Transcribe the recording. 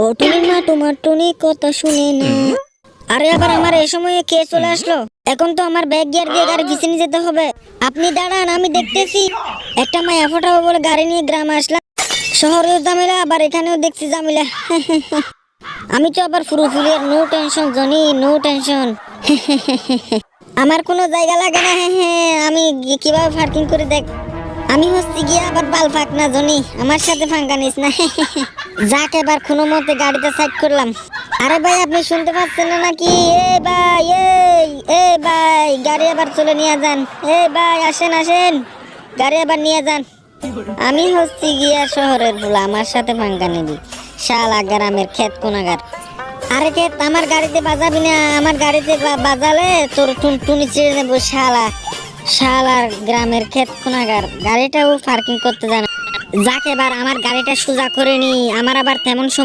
ও টুনির মা, তোমার টুনি কথা শুনে না। আরে আবার আমার এই সময়ে কে চলে আসলো? এখন তো আমার ব্যাগ গিয়ার দিয়ে গাড়ি পিছনে যেতে হবে। আপনি দাঁড়ান, আমি দেখতেছি। একটা মায়া ফোটাবো বলে গাড়ি নিয়ে গ্রামে আসলাম। শহরেও ঝামেলা, আবার এখানেও দেখছি ঝামেলা। আমি তো আবার ফুরুফুরি, no tension Johnny, no tension. আমার কোনো জায়গা লাগে না। আমি কিভাবে পার্কিং করে দেখ। আমি হচ্ছি গিয়ে আবার বাল ফাঁক না জনি, আমার সাথে ফাঙ্কা নিস না। যাক, এবার কোনো মতে গাড়িটা সাইড করলাম। আরে ভাই, আপনি শুনতে পাচ্ছেন না নাকি? এ ভাই, এ ভাই, গাড়ি আবার চলে নিয়ে যান। এ ভাই, আসেন আসেন, গাড়ি আবার নিয়ে যান। আমি হচ্ছি গিয়া শহরের পোলা, আমার সাথে ফাঙ্কা নিবি? শালা গ্রামের ক্ষেত কোনাগার। আরে ক্ষেত, আমার গাড়িতে বাজাবি না। আমার গাড়িতে বাজালে তোর টুনি ছিঁড়ে নেবো। শালা শালার গ্রামের ক্ষেত কোনাগার, গাড়িটাও পার্কিং করতে জানা। যাক, এবার আমার গাড়িটা সোজা করে নি। আমার আবার তেমন সময়